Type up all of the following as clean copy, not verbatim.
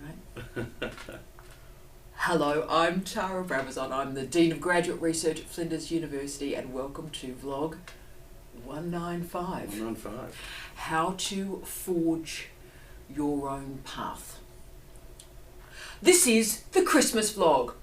mate. Hello, I'm Tara Brabazon. I'm the Dean of Graduate Research at Flinders University, and welcome to vlog 195. 195. How to forge your own path. This is the Christmas vlog.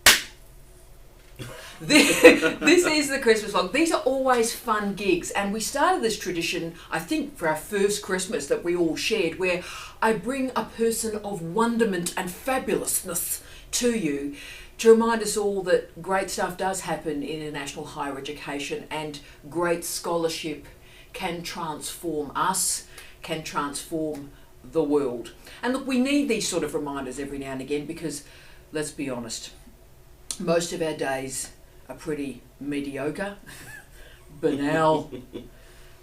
This is the Christmas vlog. These are always fun gigs, and we started this tradition, I think, for our first Christmas that we all shared, where I bring a person of wonderment and fabulousness to you to remind us all that great stuff does happen in international higher education, and great scholarship can transform us, can transform the world. And look, we need these sort of reminders every now and again because, let's be honest, most of our days are pretty mediocre, banal,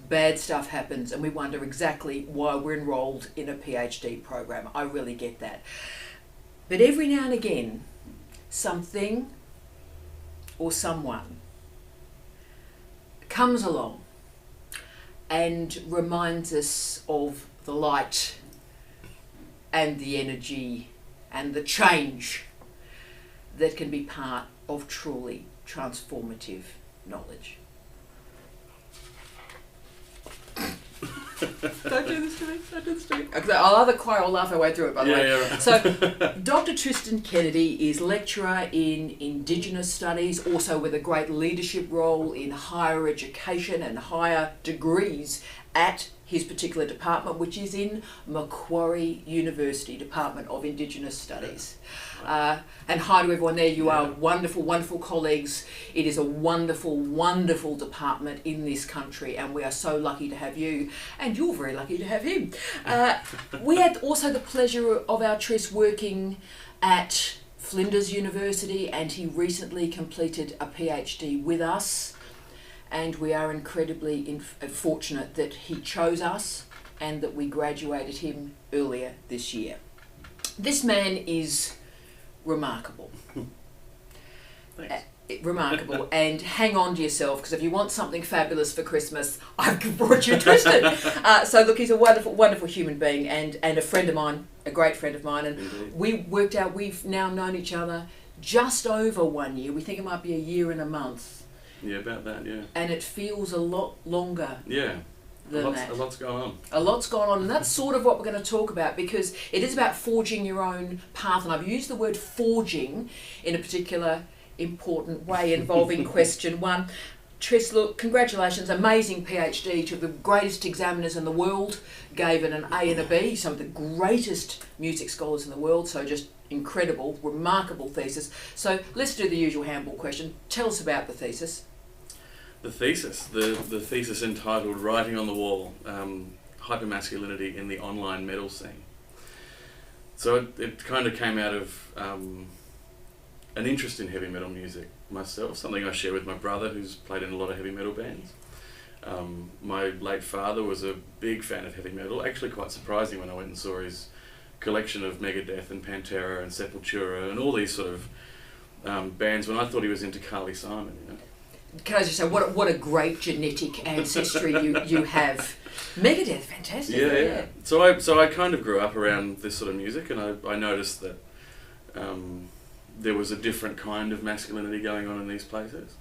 bad stuff happens, and we wonder exactly why we're enrolled in a PhD program. I really get that. But every now and again, something or someone comes along and reminds us of the light and the energy and the change that can be part of truly transformative knowledge. Don't do this to me. Don't do this to me. I'll either cry or laugh our way through it, by the way. Yeah, right. So, Dr Tristan Kennedy is lecturer in Indigenous Studies, also with a great leadership role in higher education and higher degrees at his particular department, which is in Macquarie University, Department of Indigenous Studies. And hi to everyone there. You are wonderful, wonderful colleagues. It is a wonderful, wonderful department in this country, and we are so lucky to have you, and you're very lucky to have him. We had also the pleasure of our Tris working at Flinders University, and he recently completed a PhD with us. And we are incredibly fortunate that he chose us and that we graduated him earlier this year. This man is remarkable. Thanks. Remarkable. And hang on to yourself, because if you want something fabulous for Christmas, I've brought you Tristan. So look, he's a wonderful, wonderful human being and a friend of mine, a great friend of mine. And Indeed. we worked out, we've now known each other just over 1 year. We think it might be a year and a month. Yeah, about that, yeah. And it feels a lot longer than that. A lot's going on. A lot's gone on, and that's sort of what we're going to talk about, because it is about forging your own path. And I've used the word forging in a particular important way involving question one. Tris, look, congratulations, amazing PhD, took the greatest examiners in the world, gave it an A and a B, some of the greatest music scholars in the world, so just incredible, remarkable thesis. So let's do the usual handball question. Tell us about the thesis. The thesis entitled Writing on the Wall, Hypermasculinity in the Online Metal Scene. So it kind of came out of an interest in heavy metal music myself, something I share with my brother who's played in a lot of heavy metal bands. My late father was a big fan of heavy metal, actually quite surprising when I went and saw his collection of Megadeth and Pantera and Sepultura and all these sort of bands when I thought he was into Carly Simon, you know. Can I just say, what a great genetic ancestry you have. Megadeth, fantastic. Yeah. So I kind of grew up around this sort of music, and I noticed that there was a different kind of masculinity going on in these places.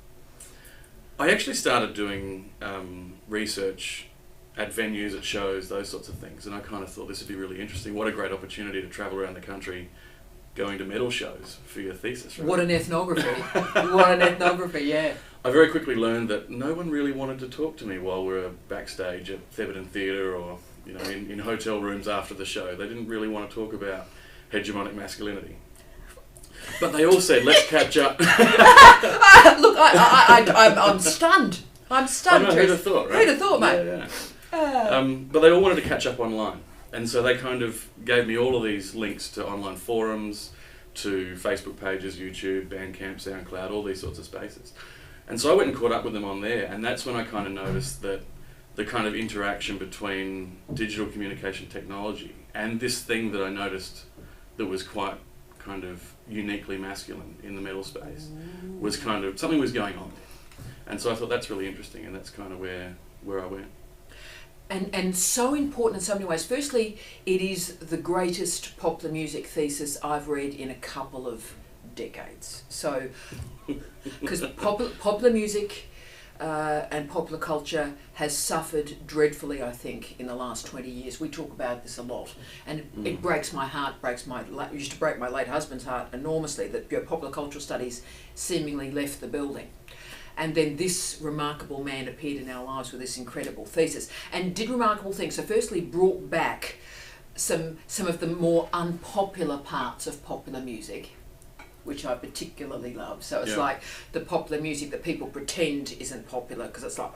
I actually started doing research at venues, at shows, those sorts of things, and I kind of thought this would be really interesting. What a great opportunity to travel around the country going to metal shows for your thesis, right? What an ethnography. What an ethnography, yeah. I very quickly learned that no one really wanted to talk to me while we were backstage at Theberton Theatre or, you know, in hotel rooms after the show. They didn't really want to talk about hegemonic masculinity. But they all said, let's catch up. Look, I'm stunned. I'm stunned. I know, who'd have thought, right? Who'd have thought, mate? Yeah. But they all wanted to catch up online. And so they kind of gave me all of these links to online forums, to Facebook pages, YouTube, Bandcamp, SoundCloud, all these sorts of spaces. And so I went and caught up with them on there, and that's when I kind of noticed that the kind of interaction between digital communication technology and this thing that I noticed that was quite kind of uniquely masculine in the metal space was kind of, something was going on there. And so I thought that's really interesting, and that's kind of where I went. And so important in so many ways. Firstly, it is the greatest popular music thesis I've read in a couple of decades. So, because popular music and popular culture has suffered dreadfully, I think, in the last 20 years. We talk about this a lot, and it breaks my heart, it used to break my late husband's heart enormously that popular cultural studies seemingly left the building. And then this remarkable man appeared in our lives with this incredible thesis and did remarkable things. So firstly, brought back some of the more unpopular parts of popular music, which I particularly love. So it's like the popular music that people pretend isn't popular because it's like,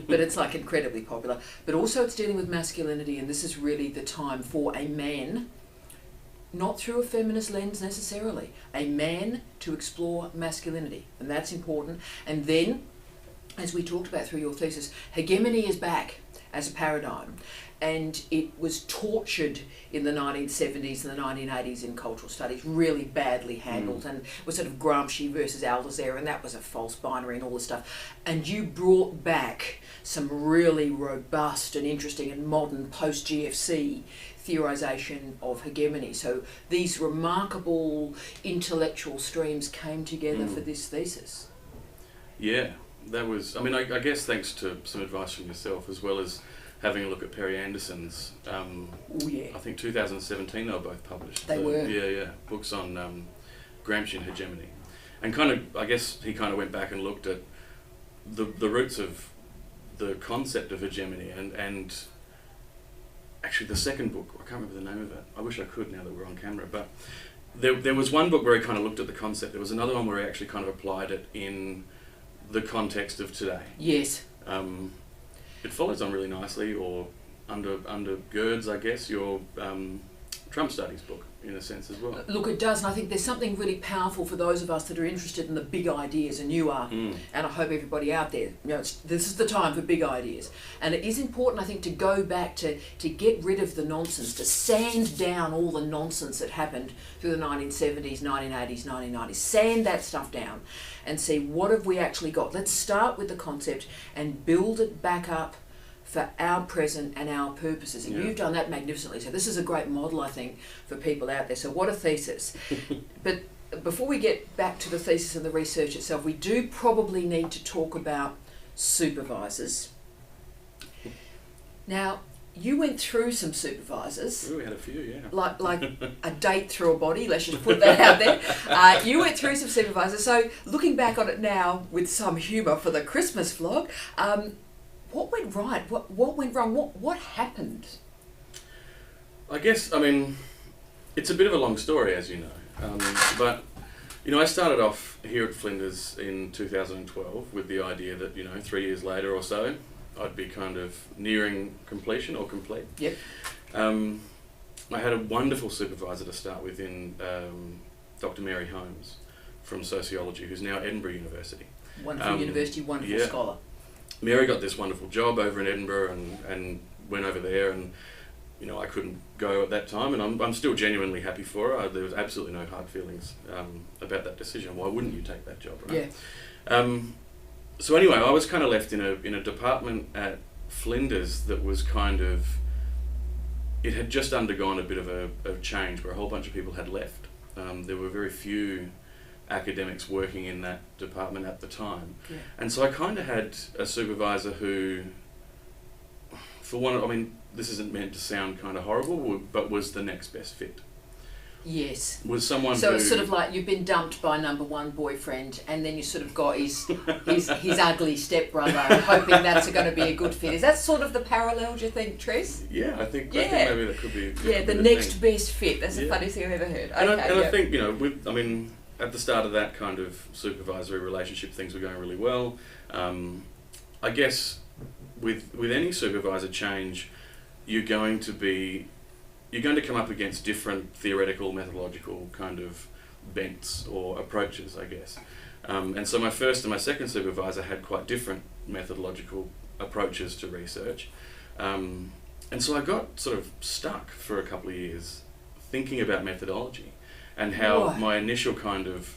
but it's like incredibly popular. But also it's dealing with masculinity, and this is really the time for a man, not through a feminist lens necessarily, a man to explore masculinity, and that's important. And then, as we talked about through your thesis, hegemony is back as a paradigm, and it was tortured in the 1970s and the 1980s in cultural studies, really badly handled, and it was sort of Gramsci versus Althusser, and that was a false binary and all this stuff. And you brought back some really robust and interesting and modern post-GFC theorisation of hegemony. So these remarkable intellectual streams came together for this thesis. Yeah, that was, I mean, I guess thanks to some advice from yourself, as well as having a look at Perry Anderson's, I think 2017 they were both published. They were. Yeah, books on Gramsci and hegemony. And kind of, I guess he kind of went back and looked at the roots of the concept of hegemony, and actually the second book, I can't remember the name of it, I wish I could now that we're on camera, but there was one book where he kind of looked at the concept. There was another one where he actually kind of applied it in the context of today. Yes. It follows on really nicely, or undergirds, I guess, your Trump studies book, in a sense, as well. Look, it does, and I think there's something really powerful for those of us that are interested in the big ideas, and you are, and I hope everybody out there, this is the time for big ideas. And it is important, I think, to go back to get rid of the nonsense, to sand down all the nonsense that happened through the 1970s, 1980s, 1990s, sand that stuff down and see what have we actually got. Let's start with the concept and build it back up for our present and our purposes. And you've done that magnificently. So this is a great model, I think, for people out there. So what a thesis. But before we get back to the thesis and the research itself, we do probably need to talk about supervisors. Now, you went through some supervisors. Ooh, we had a few, yeah. Like a date through a body, let's just put that out there. You went through some supervisors. So looking back on it now with some humour for the Christmas vlog, what went right? What went wrong? What happened? I guess, I mean, it's a bit of a long story, as you know. But, I started off here at Flinders in 2012 with the idea that, 3 years later or so, I'd be kind of nearing completion or complete. Yep. I had a wonderful supervisor to start with in Dr Mary Holmes from sociology, who's now at Edinburgh University. Wonderful university, wonderful scholar. Mary got this wonderful job over in Edinburgh and went over there, and I couldn't go at that time, and I'm still genuinely happy for her. There was absolutely no hard feelings about that decision. Why wouldn't you take that job, right? Yeah. So anyway, I was kind of left in a department at Flinders that was kind of, it had just undergone a bit of a change where a whole bunch of people had left. There were very few academics working in that department at the time. Yeah. And so I kind of had a supervisor who, for one, I mean, this isn't meant to sound kind of horrible, but was the next best fit. Yes. Was someone so who... it's sort of like you've been dumped by number one boyfriend, and then you sort of got his ugly stepbrother, hoping that's going to be a good fit. Is that sort of the parallel, do you think, Tris? Yeah, I think maybe that could be... the next best fit. That's the funniest thing I've ever heard. I think, at the start of that kind of supervisory relationship, things were going really well. I guess with any supervisor change, you're going to come up against different theoretical, methodological kind of bents or approaches, I guess. And so my first and my second supervisor had quite different methodological approaches to research. And so I got sort of stuck for a couple of years thinking about methodology and how my initial kind of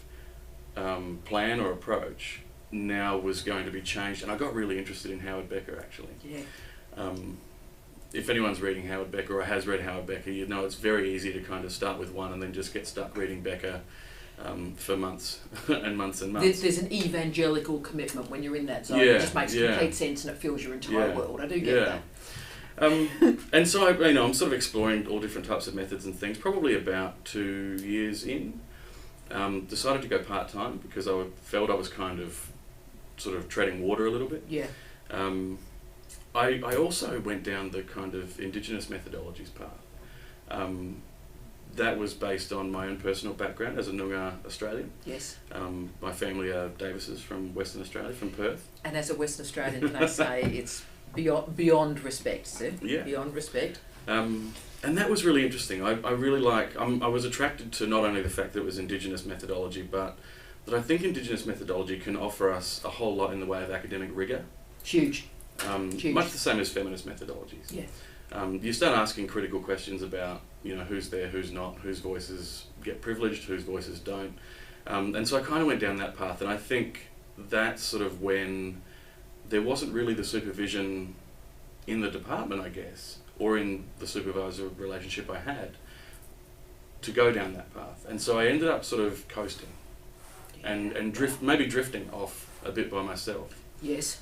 plan or approach now was going to be changed. And I got really interested in Howard Becker, actually. Yeah. if anyone's reading Howard Becker or has read Howard Becker, you know it's very easy to kind of start with one and then just get stuck reading Becker for months and months and months. There's an evangelical commitment when you're in that zone. Yeah, It just makes complete sense and it fills your entire world. I do get that. And so I'm sort of exploring all different types of methods and things. Probably about 2 years in, decided to go part-time because I felt I was kind of sort of treading water a little bit. Yeah. I also went down the kind of Indigenous methodologies path. That was based on my own personal background as a Noongar Australian. Yes. My family are Davises from Western Australia, from Perth. And as a Western Australian, can I say it's beyond respect, sir? Yeah. Beyond respect. And that was really interesting. I really I was attracted to not only the fact that it was Indigenous methodology, but that I think Indigenous methodology can offer us a whole lot in the way of academic rigour. Huge. Much the same as feminist methodologies. Yeah. You start asking critical questions about, who's there, who's not, whose voices get privileged, whose voices don't. And so I kind of went down that path, and I think that's sort of when there wasn't really the supervision in the department, I guess, or in the supervisor relationship I had, to go down that path. And so I ended up sort of coasting and drifting off a bit by myself. Yes.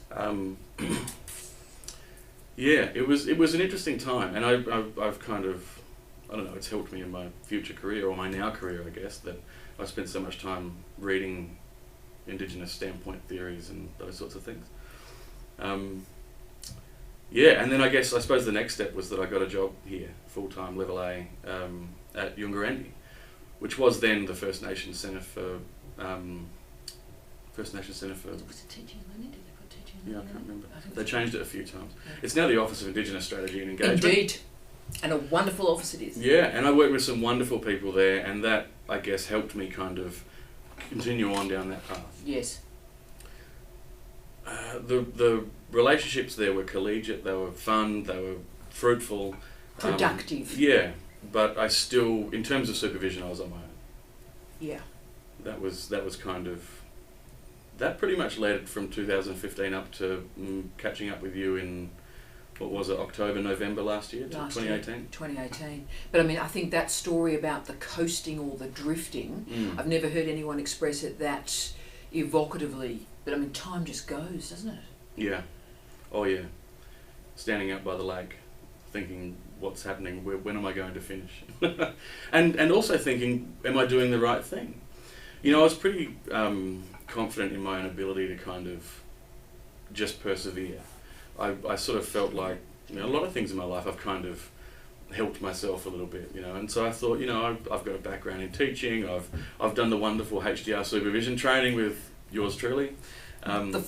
Yeah, it was an interesting time, and I've kind of, I don't know, it's helped me in my future career, or my now career, I guess, that I've spent so much time reading Indigenous standpoint theories and those sorts of things. And then I suppose the next step was that I got a job here, full-time, level A, at Yungarendi, which was then the First Nations Centre for... Was it teaching and learning? Did they put teaching and Yeah, I learning? can't remember. I think They changed it a few times. Yeah. It's now the Office of Indigenous Strategy and Engagement. Indeed. And a wonderful office it is. Yeah, and I worked with some wonderful people there, and that, I guess, helped me kind of continue on down that path. Yes. The relationships there were collegiate, they were fun, they were fruitful. Productive. Yeah, but I still, in terms of supervision, I was on my own. Yeah. That was kind of... That pretty much led from 2015 up to catching up with you in, what was it, October, November last year, 2018? 2018. But I mean, I think that story about the coasting or the drifting, I've never heard anyone express it that evocatively. But I mean, time just goes, doesn't it? Yeah. Oh yeah. Standing out by the lake, thinking, what's happening? When am I going to finish? and also thinking, am I doing the right thing? I was pretty confident in my own ability to kind of just persevere. I sort of felt like, a lot of things in my life I've kind of helped myself a little bit, and so I thought, I've got a background in teaching. I've done the wonderful HDR supervision training with yours truly. The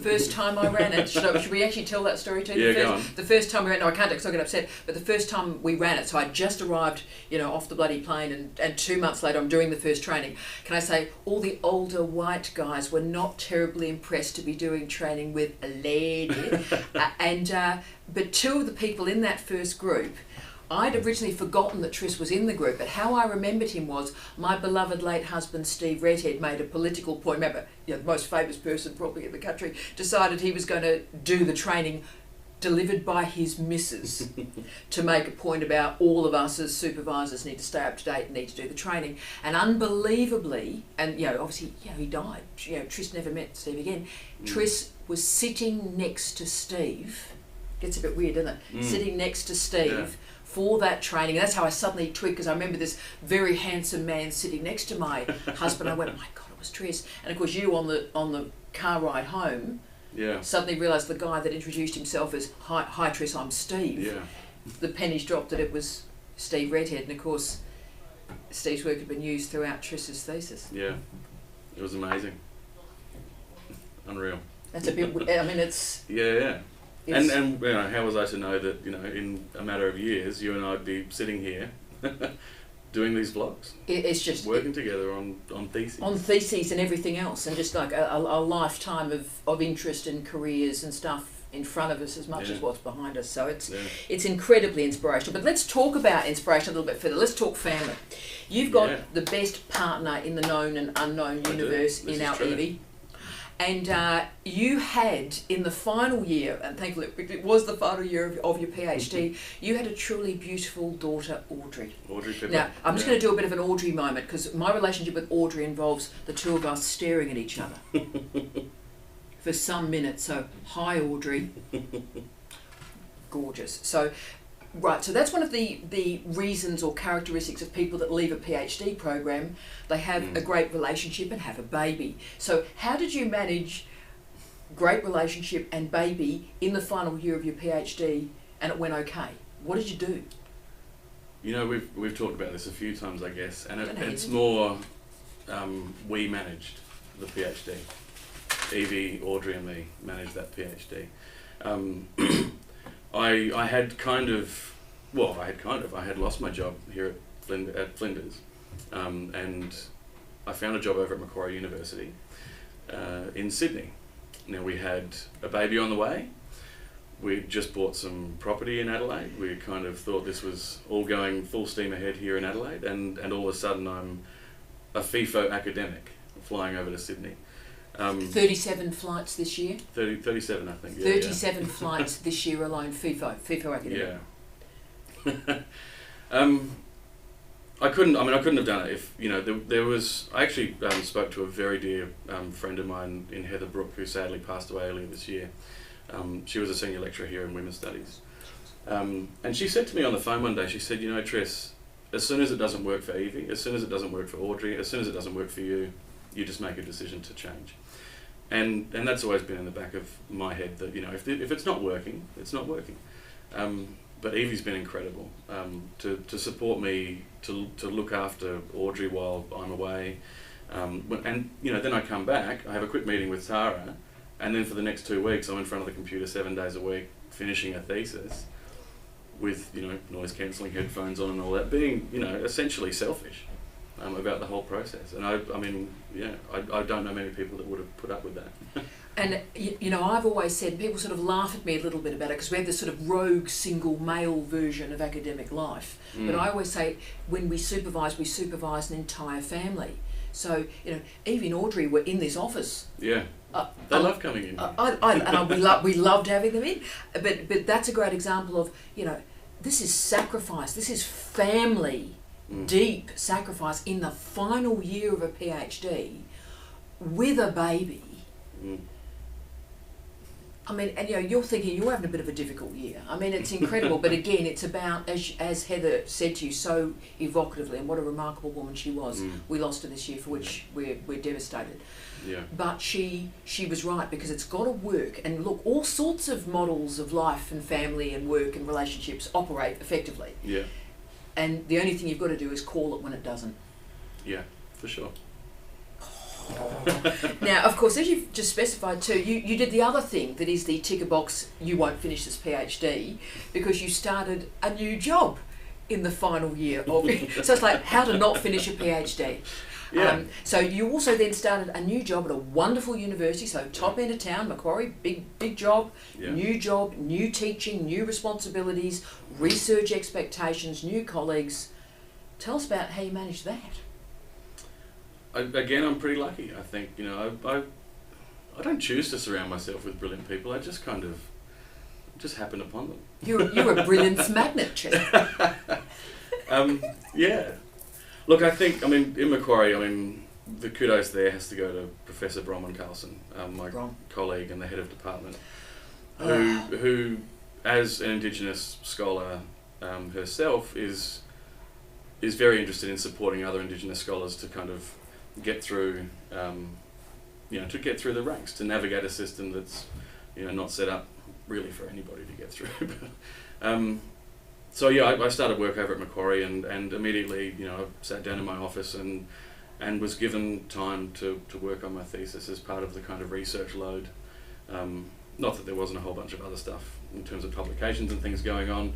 first time I ran it, should we actually tell that story too? Yeah, go on. The first time we ran it, no I can't because I'll get upset, but the first time we ran it, so I just arrived, off the bloody plane, and 2 months later I'm doing the first training. Can I say, all the older white guys were not terribly impressed to be doing training with a lady. But two of the people in that first group, I'd originally forgotten that Tris was in the group, but how I remembered him was my beloved late husband Steve Redhead made a political point. Remember, the most famous person probably in the country, decided he was going to do the training delivered by his missus to make a point about all of us as supervisors need to stay up to date and need to do the training. And unbelievably, and obviously, he died. Tris never met Steve again. Tris was sitting next to Steve. Gets a bit weird, doesn't it? Sitting next to Steve for that training. And that's how I suddenly twigged, because I remember this very handsome man sitting next to my husband. I went, my God, it was Tris. And of course, you on the car ride home, suddenly realised the guy that introduced himself as, hi Tris, I'm Steve. Yeah. The pennies dropped that it was Steve Redhead. And of course, Steve's work had been used throughout Tris's thesis. Yeah, it was amazing. Unreal. That's a bit, I mean, it's... Yeah. And how was I to know that, in a matter of years, you and I'd be sitting here doing these vlogs? It's just... Working together on theses. On theses and everything else, and just like a lifetime of interest and careers and stuff in front of us as much as what's behind us. So it's incredibly inspirational. But let's talk about inspiration a little bit further. Let's talk family. You've got the best partner in the known and unknown universe in our Evie. And you had, in the final year, and thankfully it was the final year of your PhD, you had a truly beautiful daughter, Audrey. Audrey Pippa. Now, I'm just going to do a bit of an Audrey moment, because my relationship with Audrey involves the two of us staring at each other for some minutes. So, hi Audrey. Gorgeous. So, right, so that's one of the reasons or characteristics of people that leave a PhD program. They have a great relationship and have a baby. So how did you manage great relationship and baby in the final year of your PhD and it went okay? What did you do? You know, we've talked about this a few times, I guess, and it's more we managed the PhD. Evie, Audrey and me managed that PhD. I had lost my job here at Flinders, and I found a job over at Macquarie University in Sydney. Now, we had a baby on the way. We just bought some property in Adelaide. We kind of thought this was all going full steam ahead here in Adelaide, and all of a sudden I'm a FIFO academic flying over to Sydney. 37 flights this year? 37, I think. Yeah, 37 flights this year alone, FIFO academic. Yeah. I couldn't have done it if, you know, there was, I actually spoke to a very dear friend of mine in Heather Brook, who sadly passed away earlier this year. She was a senior lecturer here in women's studies. And she said to me on the phone one day, she said, you know, Tris, as soon as it doesn't work for Evie, as soon as it doesn't work for Audrey, as soon as it doesn't work for you, you just make a decision to change. And that's always been in the back of my head that, you know, if it's not working, it's not working. But Evie's been incredible to support me, to look after Audrey while I'm away. And, you know, then I come back, I have a quick meeting with Tara, and then for the next 2 weeks I'm in front of the computer 7 days a week finishing a thesis with, you know, noise cancelling headphones on and all that, being, you know, essentially selfish about the whole process. And I don't know many people that would have put up with that. And, you know, I've always said, people sort of laugh at me a little bit about it because we have this sort of rogue single male version of academic life. But I always say, when we supervise an entire family. So, you know, Evie and Audrey were in this office. Yeah, they love coming in. We loved having them in. But that's a great example of, you know, this is sacrifice. This is family, deep sacrifice in the final year of a PhD with a baby. I mean, and you know, you're thinking you're having a bit of a difficult year. I mean, it's incredible, but again, it's about, as Heather said to you so evocatively, and what a remarkable woman she was. We lost her this year, for which we're devastated. Yeah. But she was right, because it's got to work. And look, all sorts of models of life and family and work and relationships operate effectively. Yeah. And the only thing you've got to do is call it when it doesn't. Yeah, for sure. Now, of course, as you've just specified too, you did the other thing that is the ticker box, you won't finish this PhD, because you started a new job in the final year of it. So it's like how to not finish a PhD. Yeah. So you also then started a new job at a wonderful university, so top end of town, Macquarie, big job, new teaching, new responsibilities, research expectations, new colleagues. Tell us about how you managed that. Again, I'm pretty lucky. I think, you know, I don't choose to surround myself with brilliant people. I just kind of happen upon them. You're a brilliance magnet, Chester. Yeah. Look, I think, I mean, in Macquarie, I mean, the kudos there has to go to Professor Bronwyn Carlson, my colleague and the head of department, who, as an Indigenous scholar herself, is very interested in supporting other Indigenous scholars to kind of get through, to get through the ranks, to navigate a system that's, you know, not set up really for anybody to get through. So yeah, I started work over at Macquarie, and immediately, you know, I sat down in my office and was given time to work on my thesis as part of the kind of research load. Not that there wasn't a whole bunch of other stuff in terms of publications and things going on.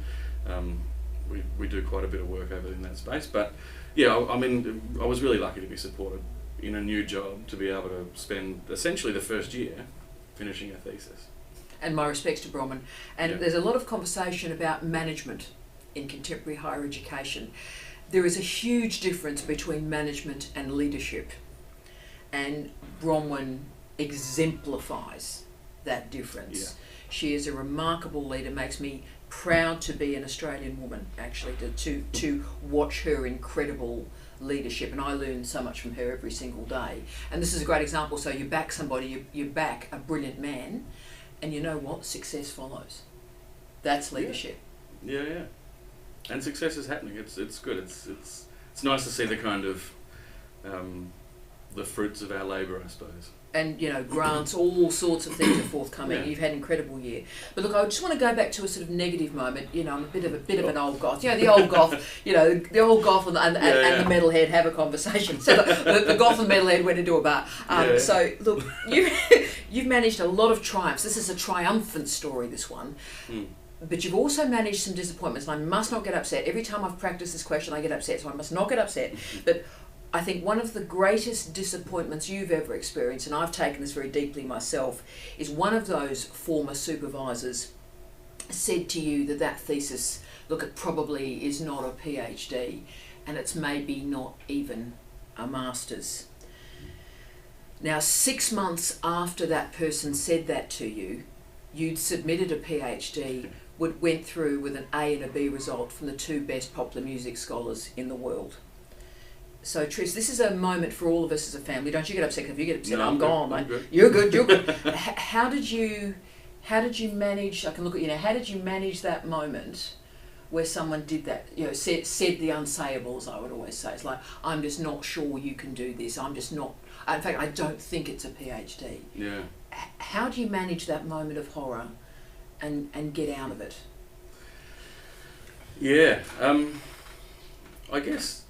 We do quite a bit of work over in that space, but yeah, I mean, I was really lucky to be supported in a new job, to be able to spend essentially the first year finishing a thesis. And my respects to Bronwyn. And there's a lot of conversation about management in contemporary higher education. There is a huge difference between management and leadership. And Bronwyn exemplifies that difference. Yeah. She is a remarkable leader, makes me proud to be an Australian woman, actually, to watch her incredible leadership, and I learn so much from her every single day. And this is a great example. So you back somebody, you back a brilliant man, and you know what? Success follows. That's leadership. Yeah, yeah. And success is happening. It's good. It's nice to see the kind of the fruits of our labour, I suppose. And grants, all sorts of things are forthcoming. Yeah. You've had an incredible year. But look, I just want to go back to a sort of negative moment. I'm a bit of an old goth. The old goth. The old goth and the metalhead have a conversation. So the goth and metalhead went into a bar. So look, you've managed a lot of triumphs. This is a triumphant story, this one. But you've also managed some disappointments, and I must not get upset. Every time I've practiced this question, I get upset, so I must not get upset. But I think one of the greatest disappointments you've ever experienced, and I've taken this very deeply myself, is one of those former supervisors said to you that thesis, look, it probably is not a PhD, and it's maybe not even a master's. Now, 6 months after that person said that to you, you'd submitted a PhD, went through with an A and a B result from the 2 best popular music scholars in the world. So, Tris, this is a moment for all of us as a family. Don't you get upset? If you get upset, I'm gone, mate. Good. You're good. How did you manage? I can look at you now. How did you manage that moment where someone did that? Said the unsayables. I would always say, it's like, I'm just not sure you can do this. I'm just not. In fact, I don't think it's a PhD. Yeah. How do you manage that moment of horror, and get out of it? Yeah. I guess.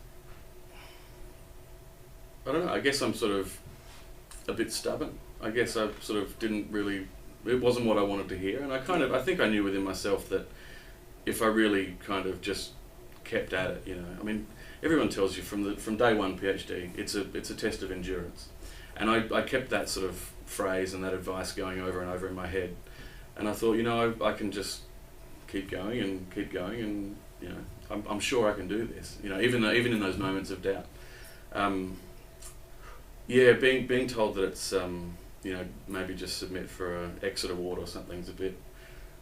I don't know, I guess I'm sort of a bit stubborn. I guess I sort of didn't really, it wasn't what I wanted to hear, and I think I knew within myself that if I really kind of just kept at it, I mean, everyone tells you from day one PhD, it's a test of endurance. And I kept that sort of phrase and that advice going over and over in my head. And I thought, I can just keep going, and I'm sure I can do this, even in those moments of doubt. Yeah, being told that it's maybe just submit for an exit award or something's a bit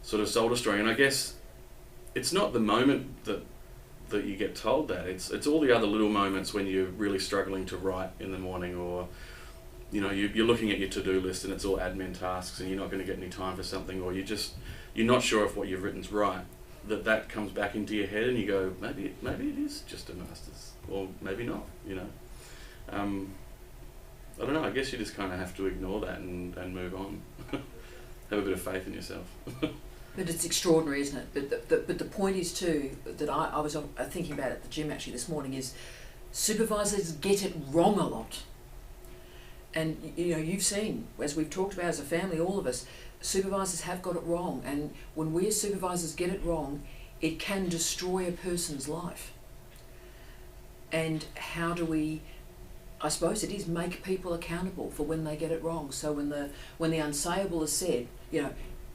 sort of soul destroying. And I guess it's not the moment that you get told that. It's all the other little moments when you're really struggling to write in the morning, or you're looking at your to-do list and it's all admin tasks and you're not going to get any time for something, or you're not sure if what you've written's right. That comes back into your head and you go, maybe it is just a master's, or maybe not. I don't know, I guess you just kind of have to ignore that and move on. Have a bit of faith in yourself. But it's extraordinary, isn't it? But the point is too, that I was thinking about at the gym actually this morning, is supervisors get it wrong a lot. And you've seen, as we've talked about as a family, all of us, supervisors have got it wrong. And when we as supervisors get it wrong, it can destroy a person's life. And how do we, I suppose it is, make people accountable for when they get it wrong. So when the unsayable is said,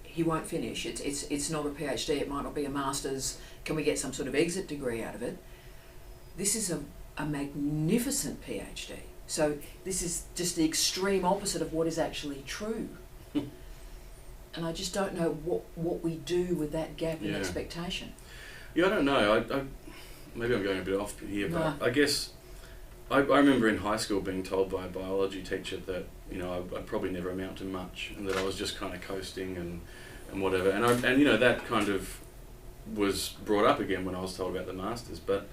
he won't finish, it's not a PhD, it might not be a master's, can we get some sort of exit degree out of it? This is a magnificent PhD. So this is just the extreme opposite of what is actually true. And I just don't know what we do with that gap in expectation. Yeah, I don't know. I maybe I'm going a bit off here, but I guess I remember in high school being told by a biology teacher that I'd probably never amount to much, and that I was just kind of coasting and whatever. And that kind of was brought up again when I was told about the masters. But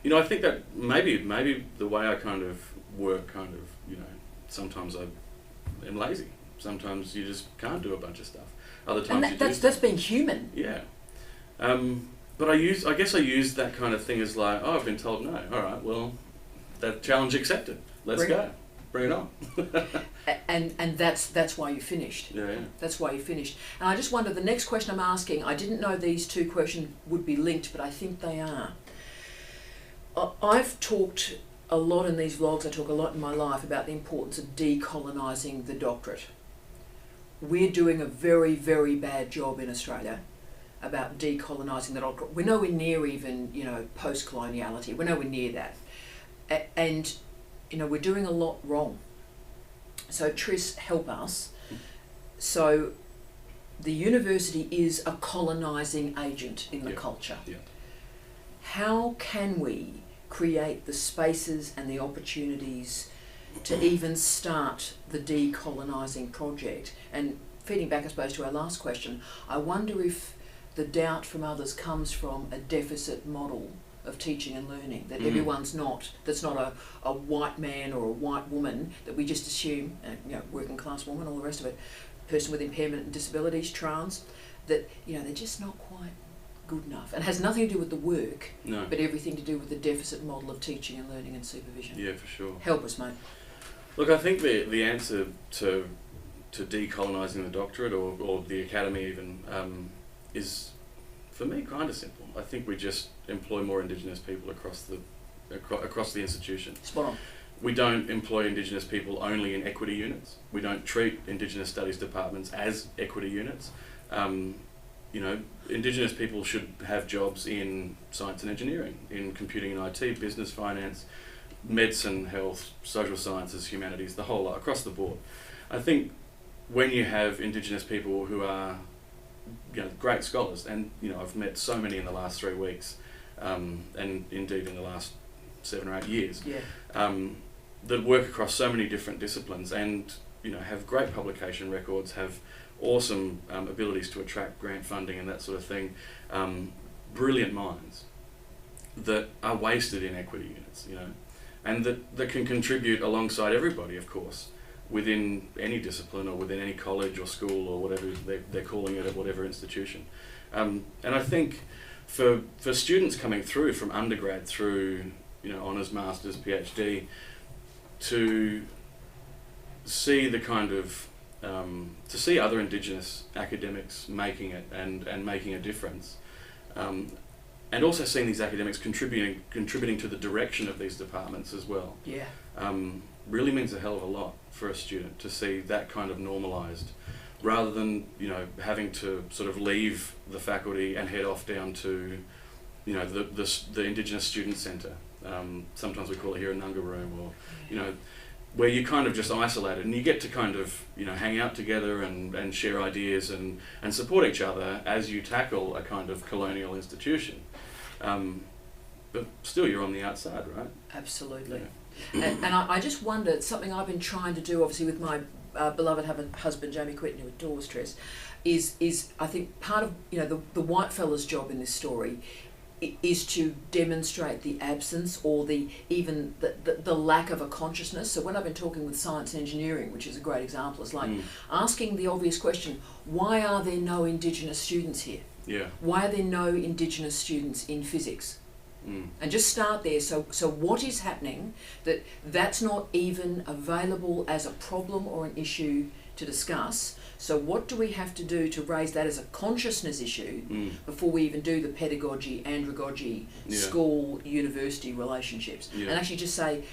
I think that maybe the way I kind of work, sometimes I am lazy. Sometimes you just can't do a bunch of stuff. Other times that's being human. Yeah. But I guess I use that kind of thing as like, oh, I've been told no. All right, well, that challenge accepted. Let's go. Bring it on. and that's why you finished. Yeah. That's why you finished. And I just wonder, the next question I'm asking, I didn't know these two questions would be linked, but I think they are. I've talked a lot in these vlogs, I talk a lot in my life about the importance of decolonizing the doctorate. We're doing a very, very bad job in Australia about decolonizing the doctorate. We're nowhere near even, post-coloniality. We're nowhere near that. And, we're doing a lot wrong. So Tris, help us. So the university is a colonising agent in the culture. Yeah. How can we create the spaces and the opportunities to even start the decolonising project? And feeding back, I suppose, to our last question, I wonder if the doubt from others comes from a deficit model of teaching and learning, that everyone's not, that's not a white man or a white woman, that we just assume, working class woman, all the rest of it, person with impairment and disabilities, trans, that, they're just not quite good enough. And it has nothing to do with the work, but everything to do with the deficit model of teaching and learning and supervision. Yeah, for sure. Help us, mate. Look, I think the answer to decolonising the doctorate or the academy even is, for me, kind of simple. I think we just employ more Indigenous people across the institution. Spot on. We don't employ Indigenous people only in equity units. We don't treat Indigenous studies departments as equity units. Indigenous people should have jobs in science and engineering, in computing and IT, business, finance, medicine, health, social sciences, humanities, the whole lot, across the board. I think when you have Indigenous people who are great scholars, and I've met so many in the last 3 weeks, and indeed in the last 7 or 8 years, that work across so many different disciplines, and have great publication records, have awesome abilities to attract grant funding and that sort of thing, brilliant minds that are wasted in equity units, and that can contribute alongside everybody, of course, within any discipline or within any college or school or whatever they're calling it at whatever institution. And I think for students coming through from undergrad through honours, masters, PhD, to see the kind of to see other Indigenous academics making it and making a difference, and also seeing these academics contributing to the direction of these departments as well. Yeah. Really means a hell of a lot for a student to see that kind of normalised, rather than having to sort of leave the faculty and head off down to the Indigenous Student Centre. Sometimes we call it here a Nunga room, or where you're kind of just isolated, and you get to kind of hang out together and share ideas and support each other as you tackle a kind of colonial institution. But still, you're on the outside, right? Absolutely. Yeah. And I just wondered, something I've been trying to do, obviously with my beloved husband Jamie Quinton, who adores Tris, is I think part of the white fella's job in this story is to demonstrate the absence or the lack of a consciousness. So when I've been talking with science and engineering, which is a great example, it's like asking the obvious question: why are there no Indigenous students here? Yeah. Why are there no Indigenous students in physics? And just start there. So what is happening that's not even available as a problem or an issue to discuss? So what do we have to do to raise that as a consciousness issue before we even do the pedagogy, andragogy, school, university relationships? And actually just say,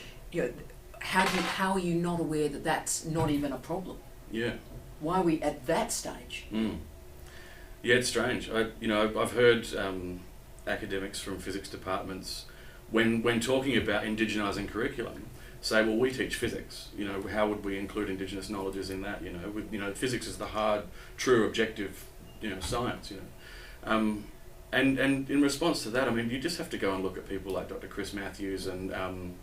how are you not aware that that's not even a problem? Yeah. Why are we at that stage? Yeah, it's strange. I've heard academics from physics departments, when talking about indigenising curriculum, say, well, we teach physics. How would we include Indigenous knowledges in that? Physics is the hard, true, objective, science. And in response to that, I mean, you just have to go and look at people like Dr. Chris Matthews and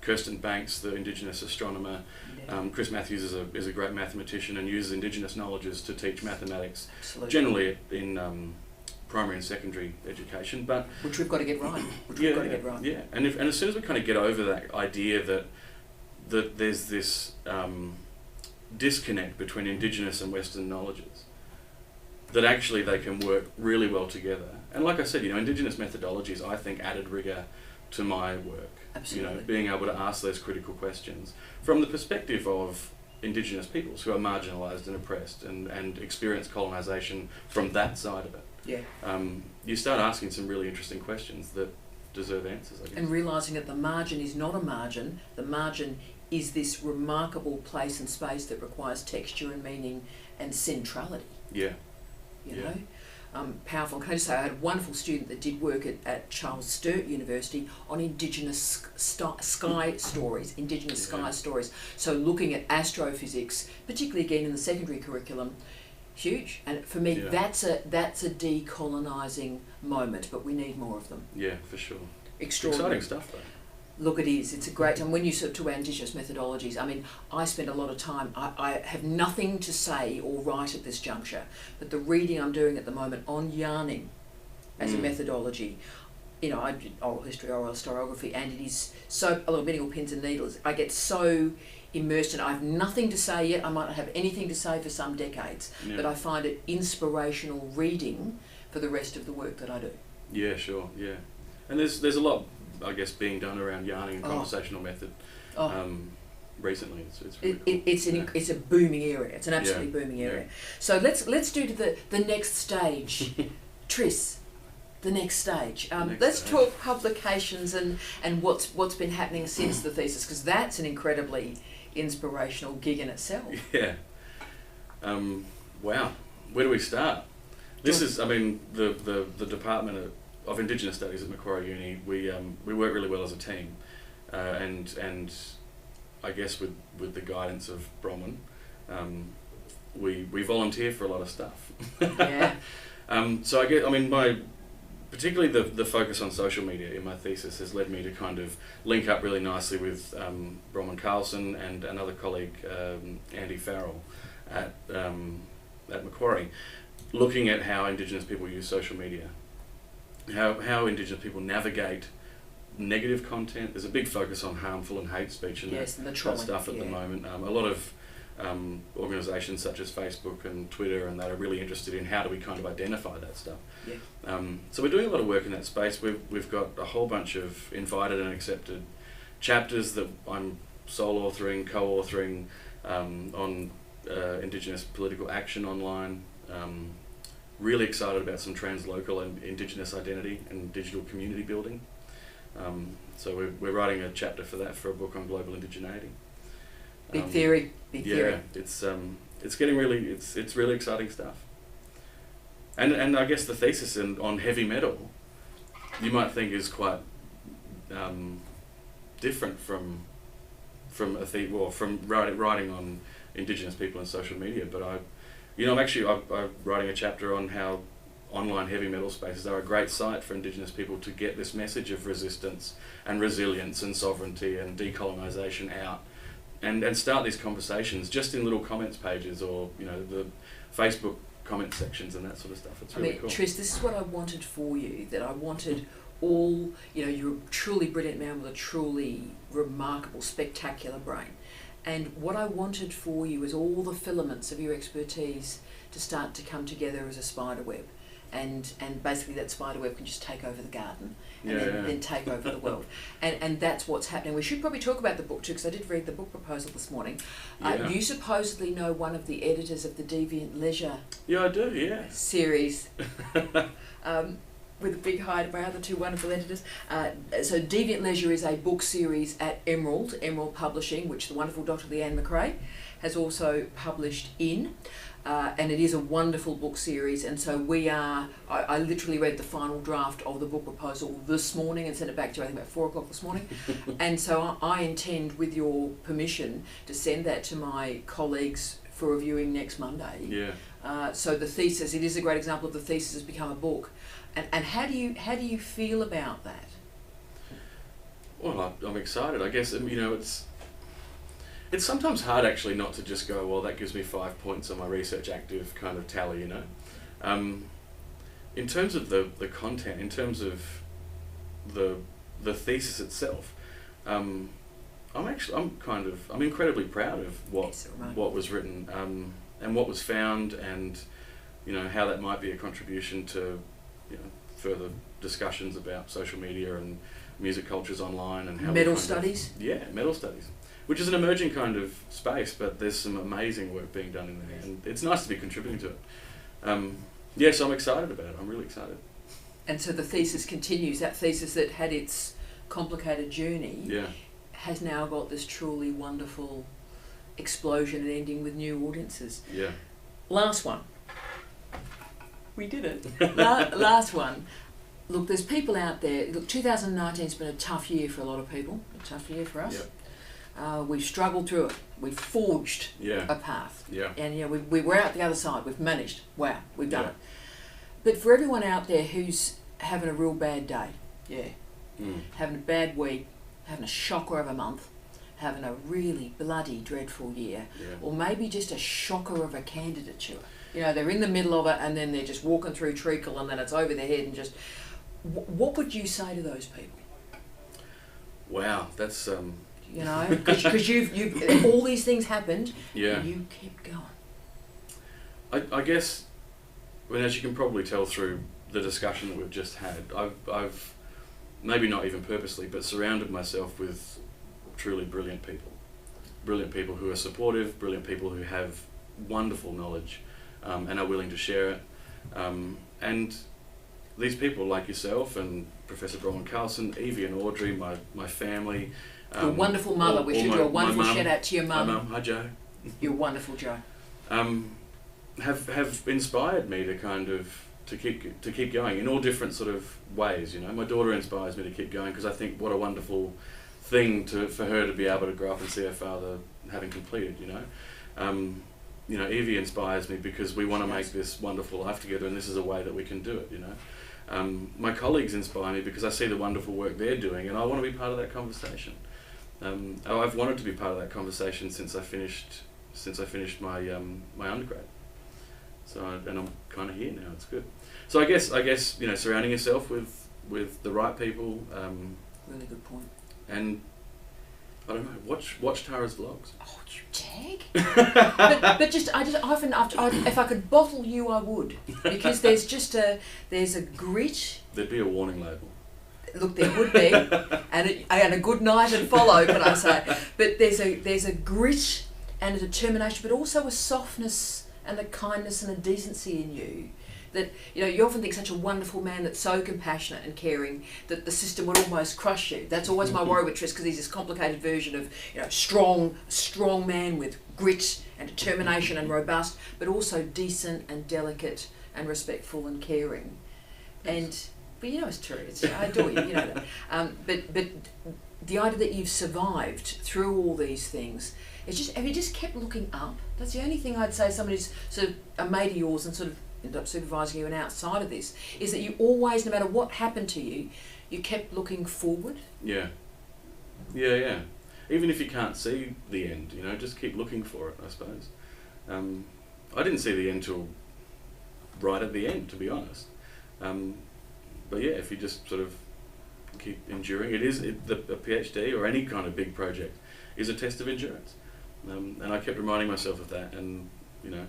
Kirsten Banks, the Indigenous astronomer. Chris Matthews is a great mathematician and uses Indigenous knowledges to teach mathematics. Absolutely. Generally in primary and secondary education, but which we've got to get right. Yeah, and as soon as we kind of get over that idea that there's this disconnect between Indigenous and Western knowledges, that actually they can work really well together. And like I said, Indigenous methodologies, I think, added rigour to my work. Absolutely. Being able to ask those critical questions from the perspective of Indigenous peoples who are marginalised and oppressed and experience colonisation from that side of it. Yeah. You start asking some really interesting questions that deserve answers, I guess. And realising that the margin is not a margin. The margin is this remarkable place and space that requires texture and meaning and centrality. Yeah. You know? powerful. Can I just say, I had a wonderful student that did work at Charles Sturt University on Indigenous sky stories, Indigenous sky stories. So looking at astrophysics, particularly again in the secondary curriculum, huge. And for me, that's a decolonising moment, but we need more of them. Yeah, for sure. Extraordinary. Exciting stuff, though. Look, it is. It's a great time. When you sort of talk about Indigenous methodologies, I mean, I spend a lot of time, I have nothing to say or write at this juncture, but the reading I'm doing at the moment on yarning as a methodology, you know, I did oral history, oral historiography, and it is so, a lot of medical pins and needles, I get so immersed in it. I have nothing to say yet. I might not have anything to say for some decades, but I find it inspirational reading for the rest of the work that I do. Yeah, sure, yeah. And there's a lot, I guess, being done around yarning and conversational method recently. It's really cool. It's a booming area. It's an absolutely booming area. So let's do to the next stage, Tris. The next stage. Let's talk publications and what's been happening since the thesis, because that's an incredibly inspirational gig in itself. Yeah. Wow. Where do we start? This is, I mean, the Department of Indigenous Studies at Macquarie Uni. We work really well as a team, and I guess with the guidance of Bronwyn, we volunteer for a lot of stuff. Yeah. So I mean, particularly the focus on social media in my thesis has led me to kind of link up really nicely with Bronwyn Carlson and another colleague, Andy Farrell, at Macquarie, looking at how Indigenous people use social media, how Indigenous people navigate negative content. There's a big focus on harmful and hate speech and that stuff at the moment. A lot of organisations such as Facebook and Twitter and that are really interested in how do we kind of identify that stuff. Yeah. So we're doing a lot of work in that space. We've got a whole bunch of invited and accepted chapters that I'm sole authoring, co-authoring on Indigenous political action online. Really excited about some translocal and Indigenous identity and digital community building. So we're writing a chapter for that for a book on global indigeneity. Big theory. Yeah, it's getting it's really exciting stuff. And I guess the thesis on heavy metal, you might think is quite different from writing on Indigenous people and social media. But I'm writing a chapter on how online heavy metal spaces are a great site for Indigenous people to get this message of resistance and resilience and sovereignty and decolonisation out. And start these conversations just in little comments pages or, you know, the Facebook comment sections and that sort of stuff. It's really cool. Tris, this is what I wanted for you, that I wanted all, you know, you're a truly brilliant man with a truly remarkable, spectacular brain. And what I wanted for you is all the filaments of your expertise to start to come together as a spider web. And basically that spider web can just take over the garden and then take over the world. And that's what's happening. We should probably talk about the book too, because I did read the book proposal this morning. You supposedly know one of the editors of the Deviant Leisure series with a big highbrow, the two wonderful editors. So Deviant Leisure is a book series at Emerald Publishing, which the wonderful Dr Leanne McRae has also published in. And it is a wonderful book series, and so I literally read the final draft of the book proposal this morning and sent it back to you, I think about 4 o'clock this morning. And so I intend, with your permission, to send that to my colleagues for reviewing next Monday. Yeah. So the thesis, it is a great example of the thesis has become a book. And how do you feel about that? Well, I'm excited. I guess, you know, it's sometimes hard actually not to just go, well, that gives me 5 points on my research active kind of tally, you know. In terms of the content, in terms of the thesis itself, I'm incredibly proud of what was written and what was found, and you know how that might be a contribution to, you know, further discussions about social media and music cultures online and how metal studies. Metal studies. Which is an emerging kind of space, but there's some amazing work being done in there, and it's nice to be contributing to it. So I'm excited about it. I'm really excited. And so the thesis continues. That thesis that had its complicated journey has now got this truly wonderful explosion and ending with new audiences. Yeah. Last one. We did it. Last one. Look, there's people out there. Look, 2019's been a tough year for a lot of people. A tough year for us. Yep. We've struggled through it. We've forged a path. Yeah. And we were out the other side. We've managed. Wow, we've done Yeah. it. But for everyone out there who's having a real bad day, having a bad week, having a shocker of a month, having a really bloody dreadful year, or maybe just a shocker of a candidature. You know, they're in the middle of it and then they're just walking through treacle and then it's over their head and just... What would you say to those people? Wow, that's... You know, because you've all these things happened, and you kept going. I guess, I mean, as you can probably tell through the discussion that we've just had, I've maybe not even purposely, but surrounded myself with truly brilliant people who are supportive, brilliant people who have wonderful knowledge and are willing to share it. And these people like yourself and Professor Bronwyn Carlson, Evie and Audrey, my family. Your wonderful mother. We should do a wonderful shout out to your mum. My mum, hi Jo. You're wonderful, Jo. Have inspired me to kind of to keep going in all different sort of ways. You know, my daughter inspires me to keep going because I think what a wonderful thing for her to be able to grow up and see her father having completed. You know, Evie inspires me because we want to make this wonderful life together, and this is a way that we can do it. You know, my colleagues inspire me because I see the wonderful work they're doing, and I want to be part of that conversation. I've wanted to be part of that conversation since I finished my my undergrad. So and I'm kind of here now. It's good. So I guess you know, surrounding yourself with the right people. Really good point. And I don't know. Watch Tara's vlogs. Oh, you tag? but just I often if I could bottle you, I would, because there's a grit. There'd be a warning label. Look, there would be, and a good night and follow, can I say? But there's a grit and a determination, but also a softness and a kindness and a decency in you. That, you know, you often think such a wonderful man that's so compassionate and caring that the system would almost crush you. That's always my worry with Tris, because he's this complicated version of, you know, strong man with grit and determination and robust, but also decent and delicate and respectful and caring. But you know it's true. I adore you. You know that. But the idea that you've survived through all these things, have you just kept looking up? That's the only thing I'd say. Somebody's sort of a mate of yours and sort of ended up supervising you, and outside of this, is that you always, no matter what happened to you, you kept looking forward. Yeah. Even if you can't see the end, you know, just keep looking for it, I suppose. I didn't see the end till right at the end, to be honest. But yeah, if you just sort of keep enduring, a PhD or any kind of big project is a test of endurance. And I kept reminding myself of that, and you know,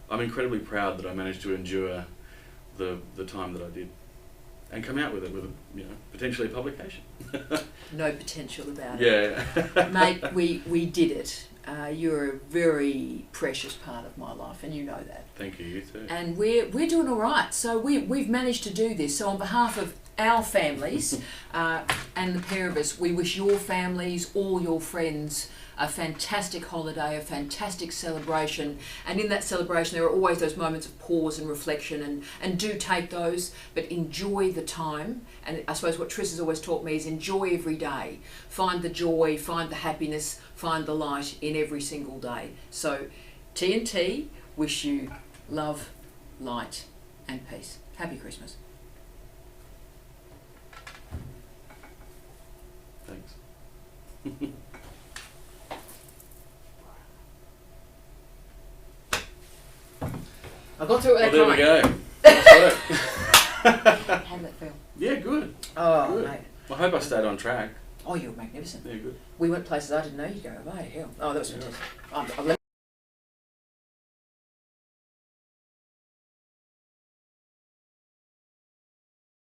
I'm incredibly proud that I managed to endure the time that I did, and come out with it with potentially a publication. No potential about it. Yeah, mate, we did it. You're a very precious part of my life, and you know that. Thank you. You too. And we're doing all right. So we've managed to do this. So on behalf of our families and the pair of us, we wish your families, all your friends, a fantastic holiday, a fantastic celebration. And in that celebration, there are always those moments of pause and reflection, and do take those, but enjoy the time. And I suppose what Tris has always taught me is enjoy every day. Find the joy, find the happiness, find the light in every single day. So TNT wish you love, light and peace. Happy Christmas. Thanks. I got through it with there we go. How did that feel? Yeah, good. Oh, good. mate. I hope I stayed on track. Oh, you were magnificent. Yeah, good. We went places I didn't know you'd go. Oh, hell. Oh, that was fantastic.